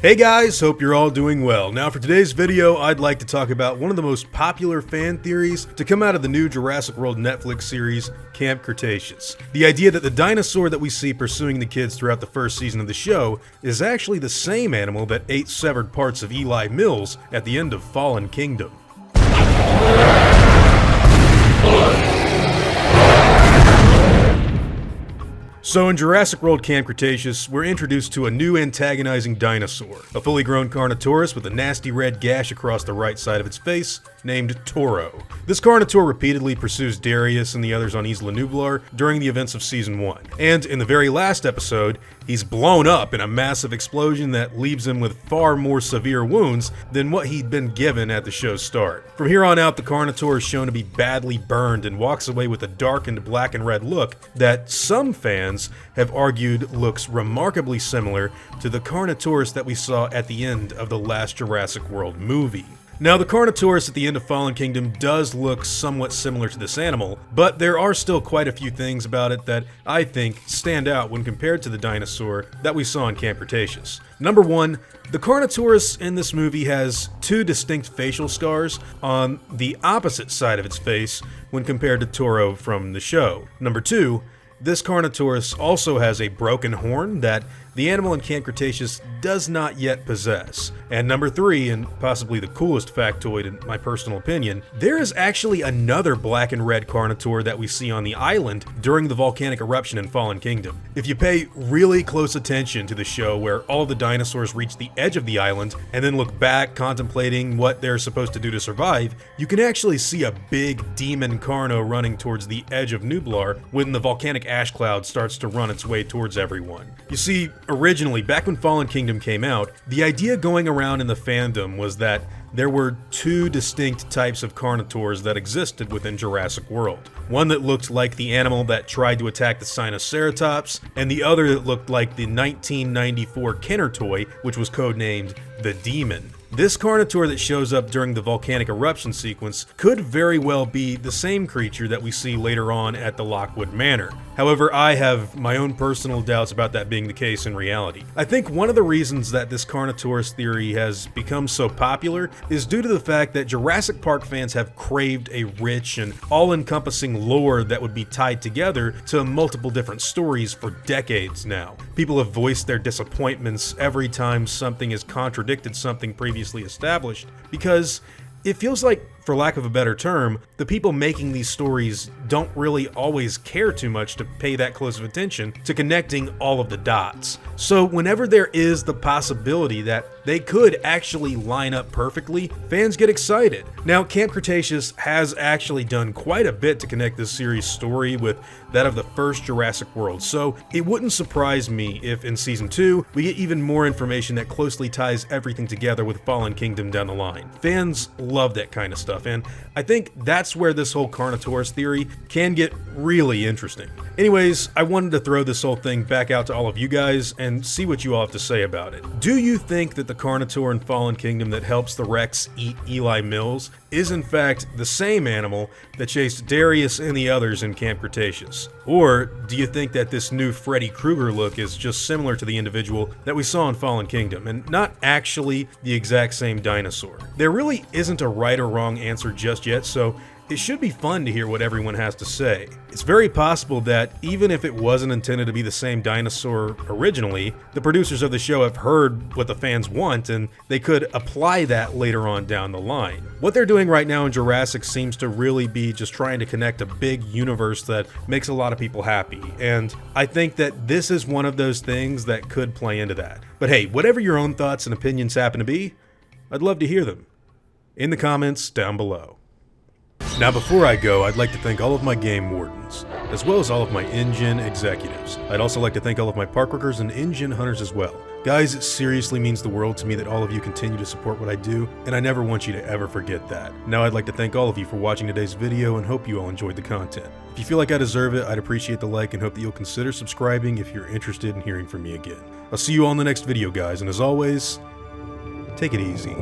Hey guys, hope you're all doing well. Now for today's video, I'd like to talk about one of the most popular fan theories to come out of the new Jurassic World Netflix series, Camp Cretaceous. The idea that the dinosaur that we see pursuing the kids throughout the first season of the show is actually the same animal that ate severed parts of Eli Mills at the end of Fallen Kingdom. So in Jurassic World Camp Cretaceous, we're introduced to a new antagonizing dinosaur, a fully grown Carnotaurus with a nasty red gash across the right side of its face, named Toro. This Carnotaur repeatedly pursues Darius and the others on Isla Nublar during the events of Season 1. And in the very last episode, he's blown up in a massive explosion that leaves him with far more severe wounds than what he'd been given at the show's start. From here on out, the Carnotaur is shown to be badly burned and walks away with a darkened black and red look that some fans have argued looks remarkably similar to the Carnotaurus that we saw at the end of the last Jurassic World movie. Now, the Carnotaurus at the end of Fallen Kingdom does look somewhat similar to this animal, but there are still quite a few things about it that I think stand out when compared to the dinosaur that we saw in Camp Cretaceous. Number one, the Carnotaurus in this movie has two distinct facial scars on the opposite side of its face when compared to Toro from the show. Number two, this Carnotaurus also has a broken horn that the animal in Camp Cretaceous does not yet possess. And number three, and possibly the coolest factoid in my personal opinion, there is actually another black and red Carnotaur that we see on the island during the volcanic eruption in Fallen Kingdom. If you pay really close attention to the show where all of the dinosaurs reach the edge of the island and then look back contemplating what they're supposed to do to survive, you can actually see a big demon Carno running towards the edge of Nublar when the volcanic ash cloud starts to run its way towards everyone. You see, originally, back when Fallen Kingdom came out, the idea going around in the fandom was that there were two distinct types of Carnotaurs that existed within Jurassic World. One that looked like the animal that tried to attack the Sinoceratops, and the other that looked like the 1994 Kenner toy, which was codenamed the Demon. This Carnotaur that shows up during the volcanic eruption sequence could very well be the same creature that we see later on at the Lockwood Manor. However, I have my own personal doubts about that being the case in reality. I think one of the reasons that this Carnotaurus theory has become so popular is due to the fact that Jurassic Park fans have craved a rich and all-encompassing lore that would be tied together to multiple different stories for decades now. People have voiced their disappointments every time something has contradicted something previously established, because it feels like, for lack of a better term, the people making these stories don't really always care too much to pay that close of attention to connecting all of the dots. So whenever there is the possibility that they could actually line up perfectly, fans get excited. Now, Camp Cretaceous has actually done quite a bit to connect this series' story with that of the first Jurassic World, so it wouldn't surprise me if in Season 2 we get even more information that closely ties everything together with Fallen Kingdom down the line. Fans love that kind of stuff, and I think that's where this whole Carnotaurus theory can get really interesting. Anyways, I wanted to throw this whole thing back out to all of you guys and see what you all have to say about it. Do you think that the Carnotaur in Fallen Kingdom that helps the Rex eat Eli Mills is in fact the same animal that chased Darius and the others in Camp Cretaceous? Or do you think that this new Freddy Krueger look is just similar to the individual that we saw in Fallen Kingdom and not actually the exact same dinosaur? There really isn't a right or wrong answer just yet, so it should be fun to hear what everyone has to say. It's very possible that even if it wasn't intended to be the same dinosaur originally, the producers of the show have heard what the fans want and they could apply that later on down the line. What they're doing right now in Jurassic seems to really be just trying to connect a big universe that makes a lot of people happy, and I think that this is one of those things that could play into that. But hey, whatever your own thoughts and opinions happen to be, I'd love to hear them in the comments down below. Now before I go, I'd like to thank all of my game wardens, as well as all of my InGen executives. I'd also like to thank all of my park workers and InGen hunters as well. Guys, it seriously means the world to me that all of you continue to support what I do, and I never want you to ever forget that. Now I'd like to thank all of you for watching today's video and hope you all enjoyed the content. If you feel like I deserve it, I'd appreciate the like and hope that you'll consider subscribing if you're interested in hearing from me again. I'll see you all in the next video, guys, and as always, take it easy.